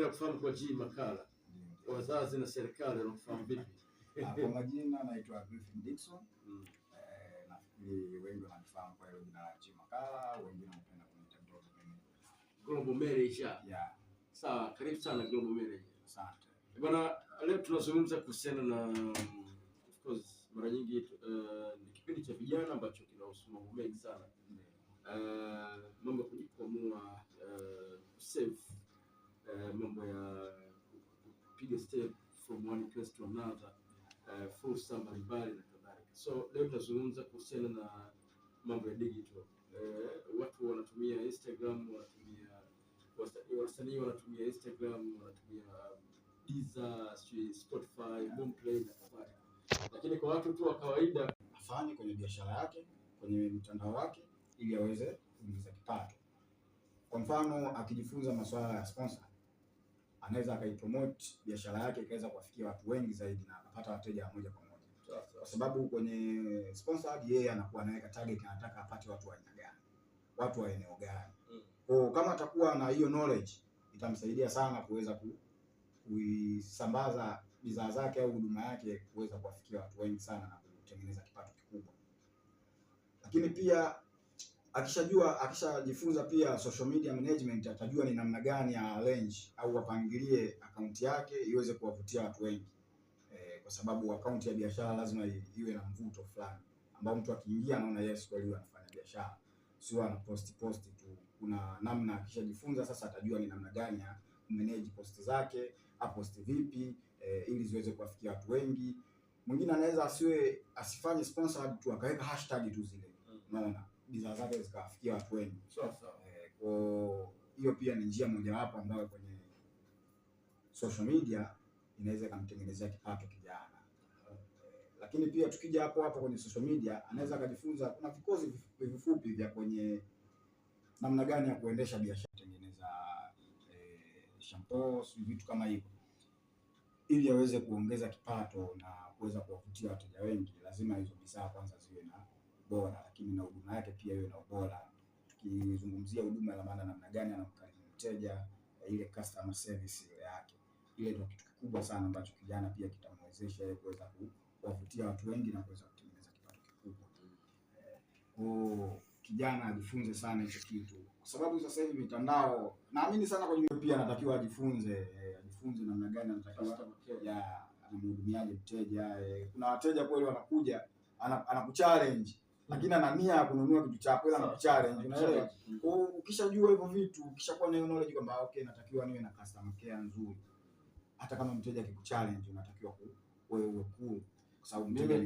Napenda kufahamu kwa G Makala. Wazazi na serikali wanakufahamu vipi? Kwa majina naitwa Griffin Dickson. Nafikiri wengi wananifahamu kwa hilo jina la G Makala, wengine wanapenda kuniita Global Manager. Yeah. Sawa, karibu sana Global Manager. Asante. Bwana, leo tunazungumza kuhusiana na of course mara nyingi ni kipindi cha vijana ambacho kinahusu mambo mengi sana. Mambo ya kujikwamua, kusave, mambo ya kupiga step from one place to another, fursa mbalimbali na kadhalika. So leo tunazungumza kuhusiana na mambo ya digital. Watu wanatumia Instagram, wasanii wanatumia Instagram, wanatumia Deezer, Spotify, Boomplay na kadhalika. Lakini kwa watu tu wa kawaida afanye kwenye biashara yake, kwenye mtandao wake ili aweze kuingiza kipato. Kwa mfano, akijifunza masuala ya sponsor, anaweza akaipromote biashara yake ikaweza kuwafikia watu wengi zaidi na akapata wateja moja kwa moja. Kwa sababu kwenye sponsor yeye anakuwa anaweka target, anataka apate watu wa aina gani, watu wa eneo gani. Kwa kama atakuwa na hiyo knowledge, itamsaidia sana kuweza kuisambaza bidhaa zake au huduma yake kuweza kuwafikia watu wengi sana na kutengeneza kipato kikubwa. Lakini pia akishajifunza pia social media management, atajua ni namna gani ya arrange au apangilie akaunti yake iweze kuwavutia watu wengi. Kwa sababu akaunti ya biashara lazima iwe na mvuto fulani ambao mtu akiingia anaona yes kweli anafanya biashara, sio ana post tu. Kuna namna akishajifunza sasa atajua ni namna gani ya manage post zake, apost vipi ili ziweze kuwafikia watu wengi. Mwingine anaweza asifanye sponsored tu, akaweka hashtag tu zile. Unaona? Bidhaa zake zikawafikia watu wengi. Sawa. Kwa hiyo pia ni njia mojawapo ambayo kwenye social media inaweza kumtengenezea kipato kijana. Lakini pia tukija hapo kwenye social media, anaweza akajifunza, kuna vikozi vifupi vya kwenye namna gani ya kuendesha biashara, kutengeneza shampoo, vitu kama hivyo. Ili aweze kuongeza kipato na kuweza kuwavutia wateja wengi, lazima hizo bidhaa kwanza ziwe na ubora, lakini na huduma yake pia iwe na ubora. Tukizungumzia huduma la maana namna gani anamkarimu mteja, ile customer service yake. Ile ndio kitu kikubwa sana ambacho kijana pia kitamwezesha yeye kuweza kuwavutia watu wengi na kuweza kutengeneza kipato kikubwa. Kwa kijana ajifunze sana hicho kitu. Kwa sababu sasa hivi mitandao, naamini sana kwenye pia anatakiwa ajifunze namna gani anatakiwa anamhudumiaje mteja. Kuna wateja kweli wanakuja anakuchallenge, lakini ana nia ya kununua kitu chako ila anakuchallenge, unaelewa? Kwa ukishajua hivyo vitu, ukishakuwa na hiyo knowledge kwamba okay, natakiwa niwe na customer care nzuri. Hata kama mteja akikuchallenge unatakiwa wewe uwe cool, kwa sababu mteja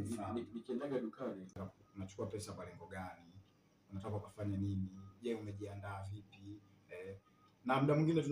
nikiendaga dukani unachukua pesa kwa lengo gani? Unataka kufanya nini? Je, umejiandaa vipi? Na muda mwingine